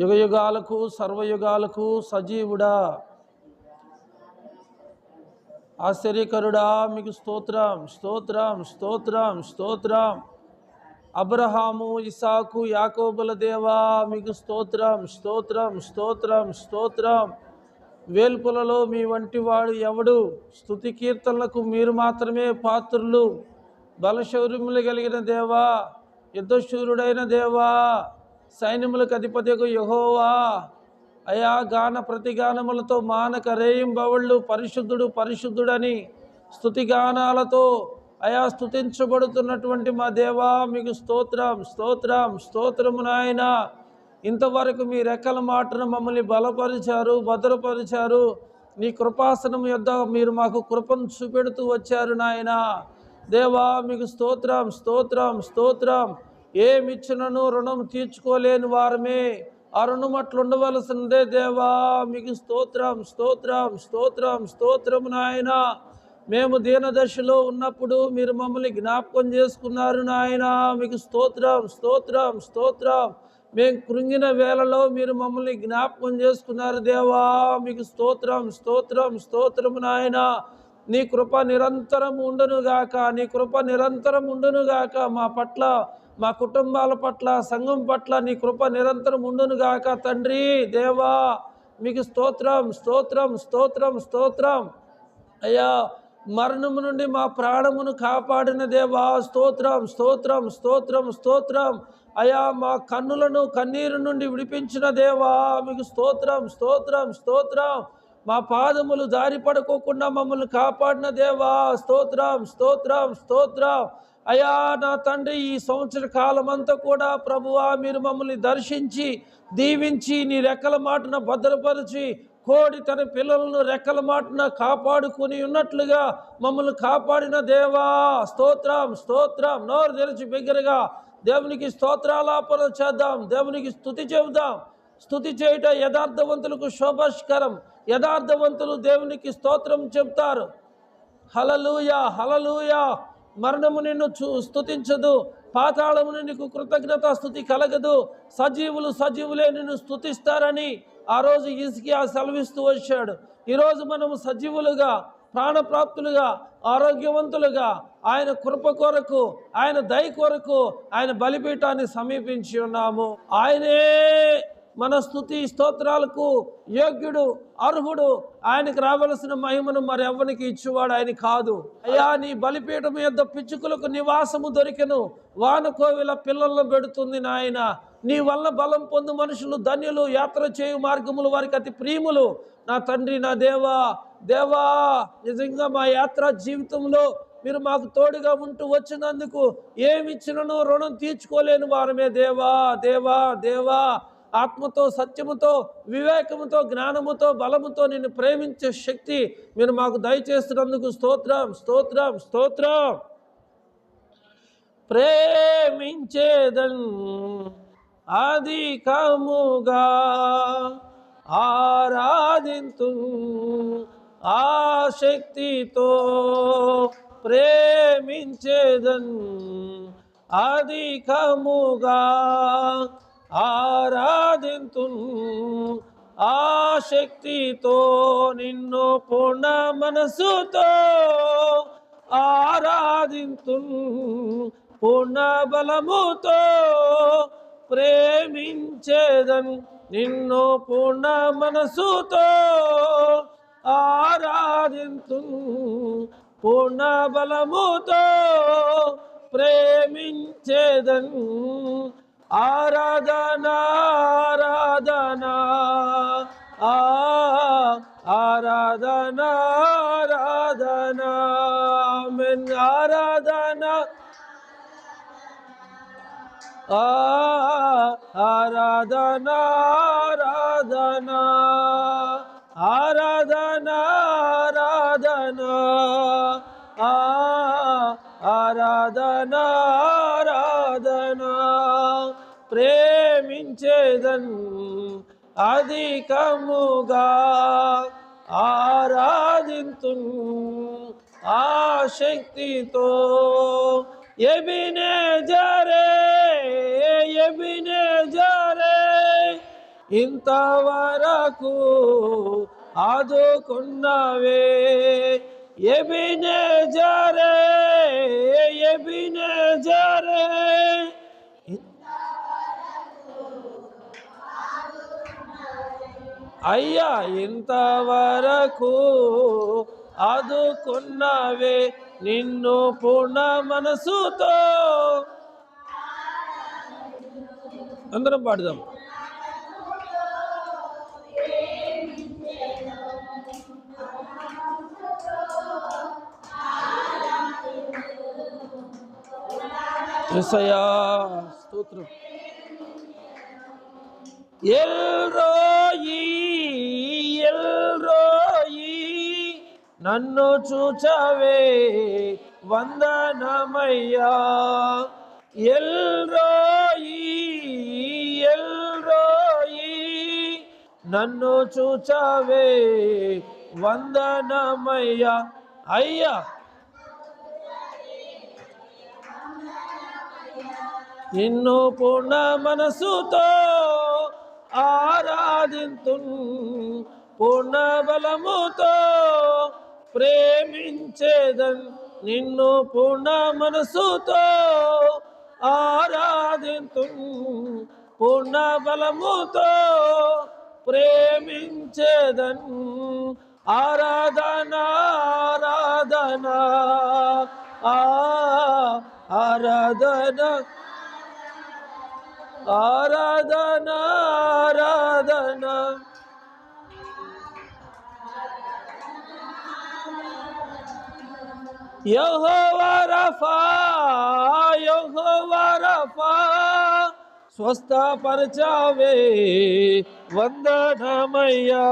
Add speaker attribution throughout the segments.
Speaker 1: యుగయుగాలకు సర్వయుగాలకు సజీవుడా, ఆశ్చర్యకరుడా, మీకు స్తోత్రం స్తోత్రం స్తోత్రం స్తోత్రం. అబ్రహాము, ఇసాకు, యాకోబుల దేవా, మీకు స్తోత్రం స్తోత్రం స్తోత్రం స్తోత్రం. వేల్పులలో మీ వంటి వాడు ఎవడు? స్తుతి కీర్తనలకు మీరు మాత్రమే పాత్రులు. బలశౌర్యములు కలిగిన దేవా, యుద్ధశూరుడైన దేవా, సైన్యములకు అధిపతియగు యెహోవా, అయా గాన ప్రతిగానములతో మానక రేయింబవళ్ళు పరిశుద్ధుడు పరిశుద్ధుడని స్తుతిగానాలతో అయా స్తుతించబడుతున్నటువంటి మా దేవా, మీకు స్తోత్రం స్తోత్రం స్తోత్రము నాయన. ఇంతవరకు మీ రెక్కల మాటను మమ్మల్ని బలపరిచారు, భద్రపరిచారు. నీ కృపాసనం యొద్ద మీరు మాకు కృపను చూపెడుతూ వచ్చారు నాయన. దేవా, మీకు స్తోత్రం స్తోత్రం స్తోత్రం. ఏమిచ్చినను రుణం తీర్చుకోలేని వారమే, ఆ రుణం అట్లుండవలసిందే దేవా. మీకు స్తోత్రం స్తోత్రం స్తోత్రం స్తోత్రము నాయన. మేము దీనదశలో ఉన్నప్పుడు మీరు మమ్మల్ని జ్ఞాపకం చేసుకున్నారు నాయన. మీకు స్తోత్రం స్తోత్రం స్తోత్రం. మేము కృంగిన వేళలో మీరు మమ్మల్ని జ్ఞాపకం చేసుకున్నారు దేవా. మీకు స్తోత్రం స్తోత్రం స్తోత్రము నాయన. నీ కృప నిరంతరం ఉండునుగాక, నీ కృప నిరంతరం ఉండునుగాక. మా పట్ల, మా కుటుంబాల పట్ల, సంఘం పట్ల నీ కృప నిరంతరం ఉండునుగాక తండ్రి. దేవా, మీకు స్తోత్రం స్తోత్రం స్తోత్రం స్తోత్రం. అయ్యా, మరణము నుండి మా ప్రాణమును కాపాడిన దేవా, స్తోత్రం స్తోత్రం స్తోత్రం స్తోత్రం. అయా, మా కన్నులను కన్నీరు నుండి విడిపించిన దేవా, మీకు స్తోత్రం స్తోత్రం స్తోత్రం. మా పాదములు దారి పడుకోకుండా మమ్మల్ని కాపాడిన దేవా, స్తోత్రం స్తోత్రం స్తోత్రం. అయా నా తండ్రి, ఈ సంవత్సర కాలం అంతా కూడా ప్రభువా మీరు మమ్మల్ని దర్శించి దీవించి నీ రెక్కల మాటన భద్రపరిచి, కోడి తన పిల్లలను రెక్కల మాటన కాపాడుకుని ఉన్నట్లుగా మమ్మల్ని కాపాడిన దేవా, స్తోత్రం స్తోత్రం. నోరు తెరిచి బిగ్గరగా దేవునికి స్తోత్రాలాపన చేద్దాం, దేవునికి స్తుతి చెబుదాం. స్తుతి చేయుట యథార్థవంతులకు శోభాస్కరం. యథార్థవంతులు దేవునికి స్తోత్రం చెప్తారు. హల్లెలూయా హల్లెలూయా. మరణము నిన్ను స్తుతించదు, పాతాళమును నీకు కృతజ్ఞత స్తుతి కలగదు. సజీవులే నిన్ను స్తుతిస్తారని ఆ రోజు హిజ్కియా సెలవిస్తూ వచ్చాడు. ఈరోజు మనము సజీవులుగా, ప్రాణప్రాప్తులుగా, ఆరోగ్యవంతులుగా ఆయన కృప కొరకు, ఆయన దయ కొరకు ఆయన బలిపీఠాన్ని సమీపించి ఉన్నాము. ఆయనే మన స్తుతి స్తోత్రాలకు యోగ్యుడు, అర్హుడు. ఆయనకు రావలసిన మహిమను మరెవ్వనికి ఇచ్చేవాడు ఆయన కాదు. అయ్యా, నీ బలిపీఠం యొద్ద పిచ్చుకలకు నివాసము దొరికెను, వానకోవిల పిల్లలను పెడుతుంది నాయన. నీ వల్ల బలం పొందు మనుషులు ధన్యులు, యాత్ర చేయు మార్గములు వారికి అతి ప్రియములు. నా తండ్రి, నా దేవా, దేవా, నిజంగా మా యాత్రా జీవితంలో మీరు మాకు తోడుగా ఉంటూ వచ్చినందుకు ఏమిచ్చినను రుణం తీర్చుకోలేని వారమే దేవా. దేవా దేవా, ఆత్మతో, సత్యముతో, వివేకముతో, జ్ఞానముతో, బలముతో నిన్ను ప్రేమించే శక్తి మీరు మాకు దయచేస్తున్నందుకు స్తోత్రం స్తోత్రం స్తోత్రం. ప్రేమించేదన్ అధికముగా ఆరాధింతు ఆశక్తితో, ప్రేమించేదన్ అధికముగా ఆరాధింతు ఆశక్తితో, నిన్ను పూర్ణ మనసుతో ఆరాధింతు పూర్ణ బలముతో, ప్రేమించేదన్ నిన్ను పూర్ణ మనసుతో ఆరాధింతు పూర్ణ బలముతో, ప్రేమించేదన్. ఆరాధనా ఆరాధనా ఆరాధనా ఆరాధనా మెన్ ఆరాధనా ఆరాధనా ఆరాధనా ఆరాధనా ఆరాధనా ఆరాధనా ఆరాధనా. ప్రేమించేదన్ అధికముగా ఆరాధింతు ఆశక్తితో. ఎబినేజరే ఎబినేజరే ఇంతవరకు ఆదుకున్నవే. ఎబినేజరే ఎబినేజరే అయ్యా ఇంతవరకు ఆదుకున్నవే. నిన్ను పూర్ణ మనసుతో అందరం పాడుదాం. యేసయ్యా స్తోత్రం. ఎల్రోయి ఎల్రోయి నన్ను చూచవే వందనమయ్యా. ఎల్రోయి ఎల్రోయి నన్ను చూచవే వందనమయ్యా. అయ్యా నిన్ను పూర్ణ మనసుతో ఆరాధింతున్, పూర్ణ బలముతో ప్రేమించేదన్. నిన్ను పూర్ణ మనసుతో ఆరాధింతున్, పూర్ణ బలముతో ప్రేమించేదన్. ఆరాధన ఆరాధన ఆరాధన ఆరాధన ఆరాధన. యెహోవా రఫా యెహోవా రఫా స్వస్థపరచావే వందనమయ్యా.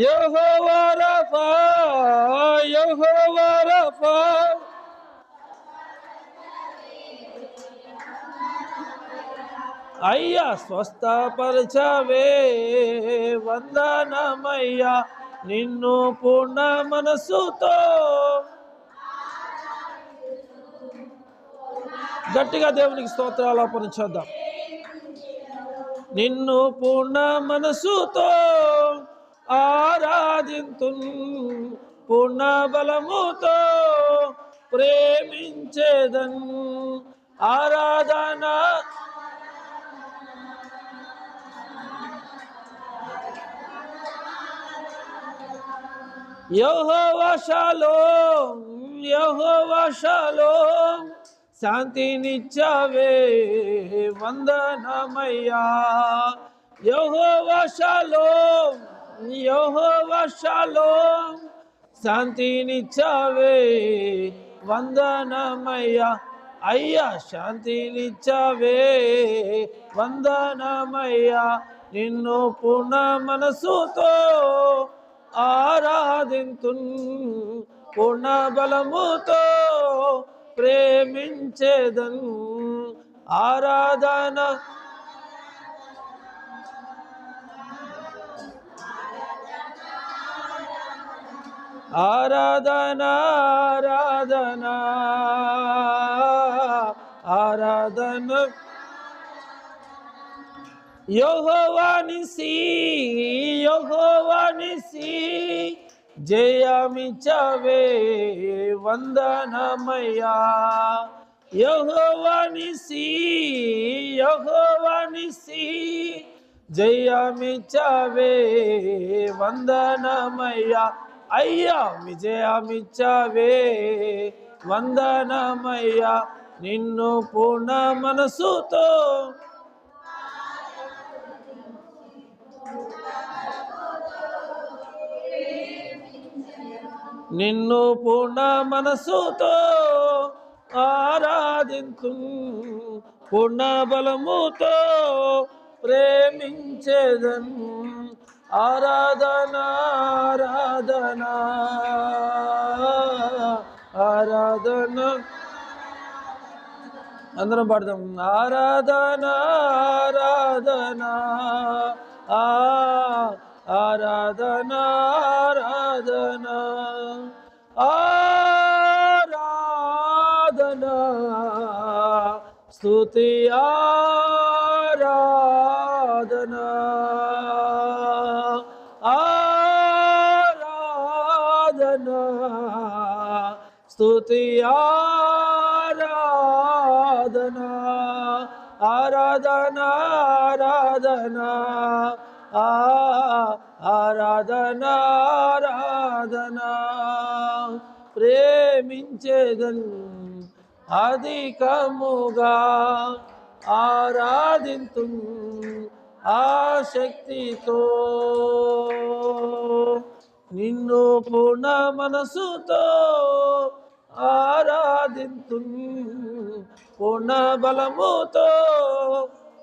Speaker 1: యెహోవా రఫా యెహోవా రఫా అయ్యా స్వస్థపరచవే వందనమయ్యా. నిన్ను పూర్ణ మనసుతో గట్టిగా దేవునికి స్తోత్రాలు అర్పించేద్దాం. నిన్ను పూర్ణ మనసుతో ఆరాధింతున్, పూర్ణ బలముతో ప్రేమించేదన్. ఆరాధన యెహోవా షాలోమ్ యెహోవా షాలోమ్ శాంతినిచ్చావే వందనమయ్యా. యెహోవా షాలోమ్ యెహోవా షాలోమ్ శాంతినిచ్చావే వందనమయ్యా. అయ్యా శాంతినిచ్చావే వందనమయ్యా. నిన్ను పూర్ణ మనసుతో ఆరాధింతున్, పూర్ణ బలముతో ప్రేమించేదన్. ఆరాధన ఆరాధన ఆరాధన ఆరాధన. యెహోవా నిసి యెహోవా నిసి జయమిచ్చవే వందనమయ్యా. యెహోవా నిసి యెహోవా నిసి జయమిచ్చవే వందనమయ్యా. అయ్యా విజయమిచ్చవే వందనమయ్యా. నిన్ను పూర్ణ మనసుతో నిన్ను పూర్ణ మనసుతో ఆరాధింతున్, పూర్ణ బలముతో ప్రేమించేదన్. ఆరాధన ఆరాధన ఆరాధన. అందరం పాడదాం. ఆరాధన ఆరాధన ఆరాధన ఆరాధన ఆరాధన స్తుతి ఆరాధన. ఆరాధనా స్తుతి ఆరాధనా ఆరాధనా ఆరాధనా ఆరాధనా ఆరాధనా ప్రేమించేదన్ అధికముగా ఆరాధింతు ఆశక్తితో నిన్ను పూర్ణ మనసుతో ఆరాధింతు పూర్ణ బలముతో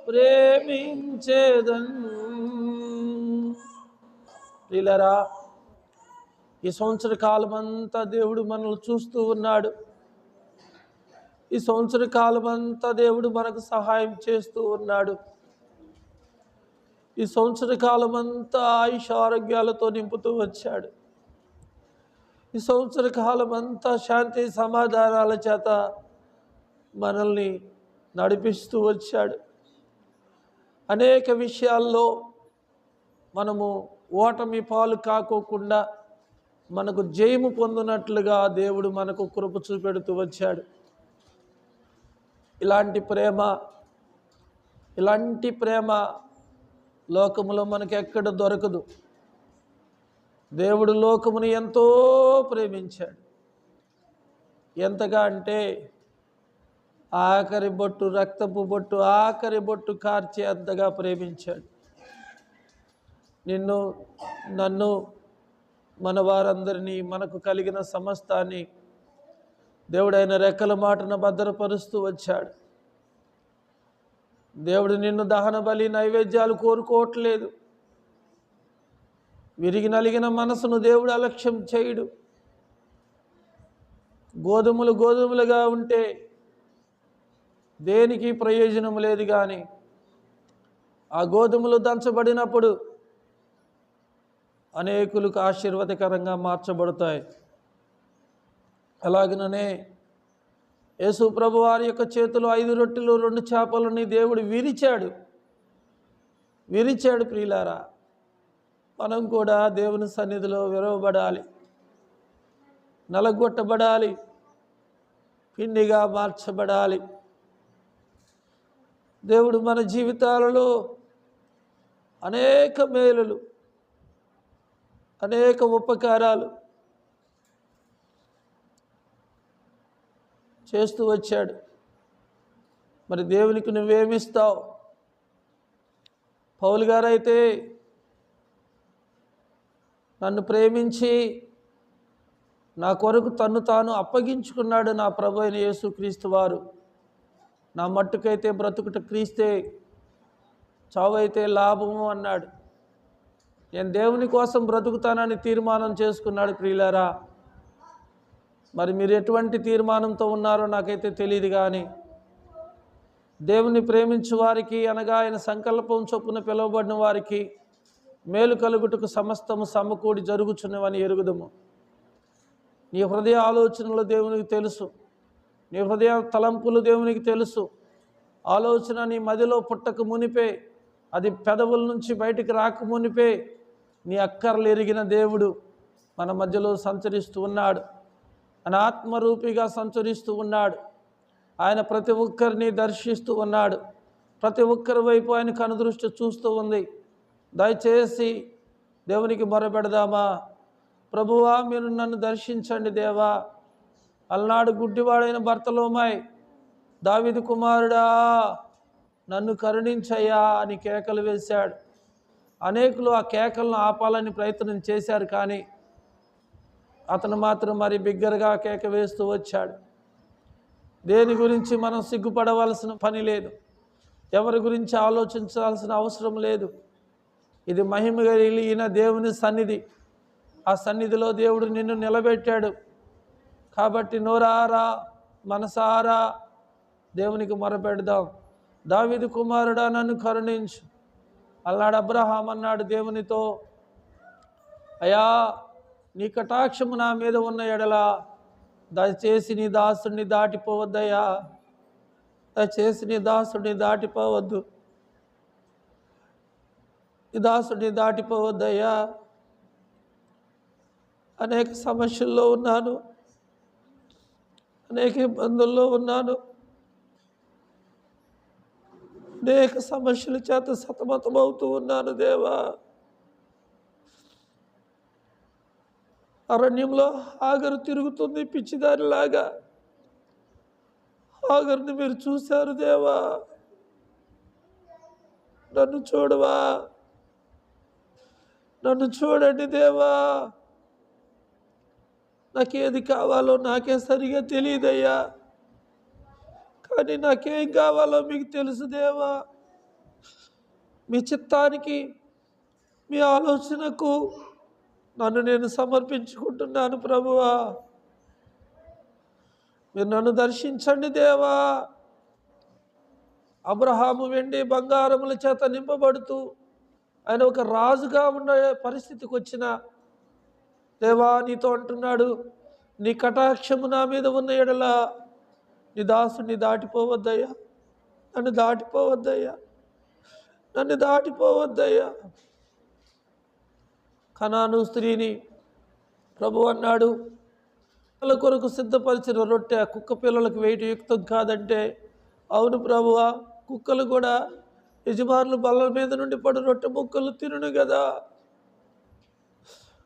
Speaker 1: ప్రేమించేదన్. ప్రియులారా, ఈ సంవత్సర కాలం అంతా దేవుడు మనల్ని చూస్తూ ఉన్నాడు. ఈ సంవత్సర కాలం అంతా దేవుడు మనకు సహాయం చేస్తూ ఉన్నాడు. ఈ సంవత్సర కాలం అంతా ఆయుష ఆరోగ్యాలతో నింపుతూ వచ్చాడు. ఈ సంవత్సర కాలం అంతా శాంతి సమాధానాల చేత మనల్ని నడిపిస్తూ వచ్చాడు. అనేక విషయాల్లో మనము ఓటమి పాలు కాకోకుండా మనకు జయము పొందినట్లుగా దేవుడు మనకు కృప చూపెడుతూ వచ్చాడు. ఇలాంటి ప్రేమ లోకములో మనకు ఎక్కడ దొరకదు. దేవుడు లోకమును ఎంతో ప్రేమించాడు. ఎంతగా అంటే ఆఖరి బొట్టు, రక్తపు బొట్టు, ఆఖరి బొట్టు కార్చే అంతగా ప్రేమించాడు. నిన్ను, నన్ను, మన వారందరినీ, మనకు కలిగిన సమస్తాన్ని దేవుడైన రెక్కల మాటను భద్రపరుస్తూ వచ్చాడు. దేవుడు నిన్ను దహన బలి నైవేద్యాలు కోరుకోవట్లేదు. విరిగి నలిగిన మనసును దేవుడు అలక్ష్యం చేయడు. గోధుమలుగా ఉంటే దేనికి ప్రయోజనం లేదు, కానీ ఆ గోధుమలు దంచబడినప్పుడు అనేకులకు ఆశీర్వాదకరంగా మార్చబడతాయి. అలాగనే యేసు ప్రభు వారి యొక్క చేతిలో 5 రొట్టెలు 2 చేపలని దేవుడు విరిచాడు. ప్రియులారా, మనం కూడా దేవుని సన్నిధిలో విరవబడాలి, నలగొట్టబడాలి, పిండిగా మార్చబడాలి. దేవుడు మన జీవితాలలో అనేక మేలులు, అనేక ఉపకారాలు చేస్తూ వచ్చాడు. మరి దేవునికి నువ్వేమిస్తావు? పౌలు గారైతే నన్ను ప్రేమించి నా కొరకు తన్ను తాను అప్పగించుకున్నాడు నా ప్రభు అయిన యేసుక్రీస్తు వారు. నా మట్టుకైతే బ్రతుకుట క్రీస్తే, చావైతే లాభము అన్నాడు. నేను దేవుని కోసం బ్రతుకుతానని తీర్మానం చేసుకున్నాడు. ప్రియులారా, మరి మీరు ఎటువంటి తీర్మానంతో ఉన్నారో నాకైతే తెలియదు, కానీ దేవుని ప్రేమించు వారికి, అనగా ఆయన సంకల్పం చొప్పున పిలువబడిన వారికి మేలు కలుగుటకు సమస్తము సమకూడి జరుగుచున్నవని ఎరుగుదము. నీ హృదయ ఆలోచనలు దేవునికి తెలుసు, నీ హృదయ తలంపులు దేవునికి తెలుసు. ఆలోచన నీ మదిలో పుట్టక మునిపే, అది పెదవుల నుంచి బయటికి రాక మునిపే నీ అక్కర్లు ఎరిగిన దేవుడు మన మధ్యలో సంచరిస్తూ ఉన్నాడు. ఆయన ఆత్మరూపిగా సంచరిస్తూ ఉన్నాడు. ఆయన ప్రతి ఒక్కరిని దర్శిస్తూ ఉన్నాడు. ప్రతి ఒక్కరి వైపు ఆయన కనుదృష్టి చూస్తూ ఉంది. దయచేసి దేవునికి మొరపెడదామా? ప్రభువా, మీరు నన్ను దర్శించండి దేవా. అలనాడు గుడ్డివాడైన బర్తలోమాయ్, దావీదు కుమారుడా నన్ను కరుణించయ్యా అని కేకలు వేశాడు. అనేకులు ఆ కేకలను ఆపాలని ప్రయత్నం చేశారు, కానీ అతను మాత్రం మరి బిగ్గరగా కేక వేస్తూ వచ్చాడు. దేని గురించి మనం సిగ్గుపడవలసిన పని లేదు, ఎవరి గురించి ఆలోచించాల్సిన అవసరం లేదు. ఇది మహిమ కలిగిన దేవుని సన్నిధి. ఆ సన్నిధిలో దేవుడు నిన్ను నిలబెట్టాడు. కాబట్టి నోరారా, మనసారా దేవునికి మొరపెడదాం. దావీదు కుమారుడా నన్ను కరుణించు అన్నాడు అబ్రహాం. అన్నాడు దేవునితో, అయ్యా నీ కటాక్షము నా మీద ఉన్న ఎడల దయచేసి నీ దాసుడిని దాటిపోవద్దయ్యా, దయచేసి నీ దాసుడిని దాటిపోవద్దు. ఈ దాసుని దాటిపోవద్దయ్యా. అనేక సమస్యల్లో ఉన్నాను, అనేక ఇబ్బందుల్లో ఉన్నాను, అనేక సమస్యల చేత సతమతమవుతూ ఉన్నాను దేవా. అరణ్యంలో హాగరు తిరుగుతుంది పిచ్చిదారిలాగా. హాగరుని మీరు చూశారు దేవా. నన్ను చూడవా, నన్ను చూడండి దేవా. నాకేది కావాలో నాకే సరిగా తెలియదయ్యా, కానీ నాకేం కావాలో మీకు తెలుసు దేవా. మీ చిత్తానికి, మీ ఆలోచనకు నన్ను నేను సమర్పించుకుంటున్నాను ప్రభువా. మీరు నన్ను దర్శించండి దేవా. అబ్రహాము వెండి బంగారముల చేత నింపబడుతూ ఆయన ఒక రాజుగా ఉండే పరిస్థితికి వచ్చిన దేవా, నీతో అంటున్నాడు, నీ కటాక్షము నా మీద ఉన్న ఎడల నీ దాసుని దాటిపోవద్దయ్యా, నన్ను దాటిపోవద్దయ్యా, నన్ను దాటిపోవద్దయ్యా. కనాను స్త్రీని ప్రభు అన్నాడు, పిల్లల కొరకు సిద్ధపరిచిన రొట్టె కుక్క పిల్లలకు వేయటం యుక్తం కాదంటే, అవును ప్రభువా, కుక్కలు కూడా యజమానులు బల్ల మీద నుండి పడు రొట్టె ముక్కలు తినును కదా.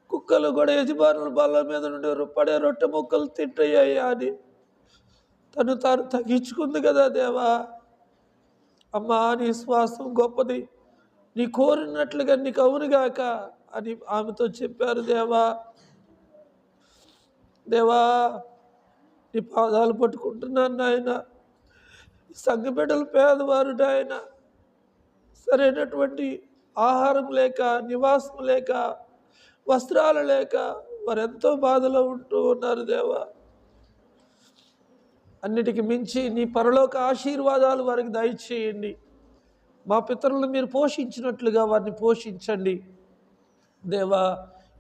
Speaker 1: కుక్కలు కూడా యజమానులు బల్ల మీద నుండి పడే రొట్టె ముక్కలు తింటాయ్యా అని తను తాను తగ్గించుకుంది కదా దేవా. అమ్మా, నీ శ్వాసం గొప్పది, నీ కోరినట్లుగా నీకు అవునుగాక అని ఆమెతో చెప్పారు దేవా. దేవా, నీ పాదాలు పట్టుకుంటున్నాను నాయన. సంఘ బిడ్డలు పేదవారు నాయన, సరైనటువంటి ఆహారం లేక, నివాసం లేక, వస్త్రాలు లేక వారెంతో బాధలో ఉంటూ ఉన్నారు దేవా. అన్నిటికి మించి నీ పరలోక ఆశీర్వాదాలు వారికి దయచేయండి. మా పితరులను మీరు పోషించినట్లుగా వారిని పోషించండి దేవా.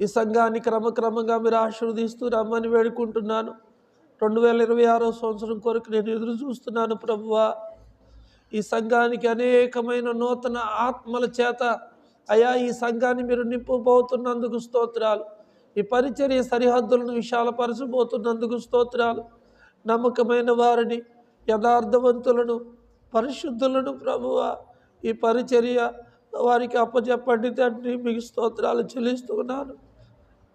Speaker 1: ఈ సంఘాన్ని క్రమక్రమంగా మీరు ఆశీర్వదిస్తూ రమ్మని వేడుకుంటున్నాను. 2026 సంవత్సరం కొరకు నేను ఎదురు చూస్తున్నాను ప్రభువా. ఈ సంఘానికి అనేకమైన నూతన ఆత్మల చేత అయా ఈ సంఘాన్ని మీరు నింపబోతున్నందుకు స్తోత్రాలు. ఈ పరిచర్య సరిహద్దులను విశాలపరచబోతున్నందుకు స్తోత్రాలు. నమ్మకమైన వారిని, యథార్థవంతులను, పరిశుద్ధులను ప్రభువా ఈ పరిచర్య వారికి అప్పచెప్పండి తండ్రి. మీకు స్తోత్రాలు చెల్లిస్తున్నాను.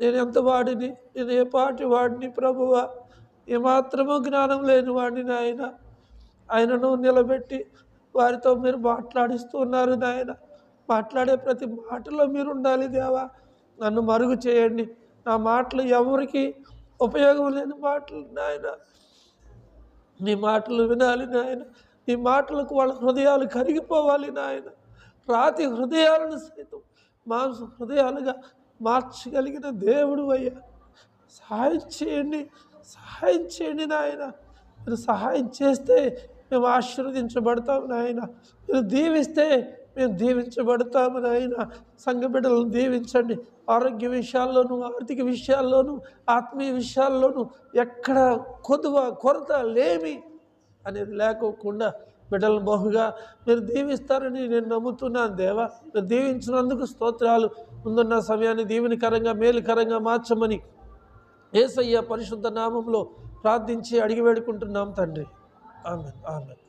Speaker 1: నేను ఎంత వాడిని, నేను ఏ పాటి వాడిని ప్రభువా, ఏమాత్రమూ జ్ఞానం లేని వాడిని నాయన. ఆయనను నిలబెట్టి వారితో మీరు మాట్లాడిస్తున్నారు నాయన. మాట్లాడే ప్రతి మాటలో మీరు ఉండాలి దేవా. నన్ను మరుగు చేయండి. నా మాటలు ఎవరికి ఉపయోగం లేని మాటలు నాయన. నీ మాటలు వినాలి నాయన. నీ మాటలకు వాళ్ళ హృదయాలు కరిగిపోవాలి నాయన. రాతి హృదయాలను సైతం మాంస హృదయాలుగా మార్చగలిగిన దేవుడు అయ్యా. సహాయం చేయండి, సహాయం చేయండి నాయన. మీరు సహాయం చేస్తే మేము ఆశీర్వదించబడతాము నాయన. మీరు దీవిస్తే మేము దీవించబడతాము నాయన. సంఘ బిడ్డలను దీవించండి. ఆరోగ్య విషయాల్లోనూ, ఆర్థిక విషయాల్లోనూ, ఆత్మీయ విషయాల్లోనూ ఎక్కడ కొరత లేమి అనేది లేకోకుండా బిడ్డలను బహుగా మీరు దీవిస్తారని నేను నమ్ముతున్నాను దేవా. మీరు దీవించినందుకు స్తోత్రాలు. ముందున్న సమయాన్ని దీవెనకరంగా, మేలుకరంగా మార్చమని యేసయ్య పరిశుద్ధ నామంలో ప్రార్థించి అడిగి వేడుకుంటున్నాం తండ్రి. ఆమేన్, ఆమేన్.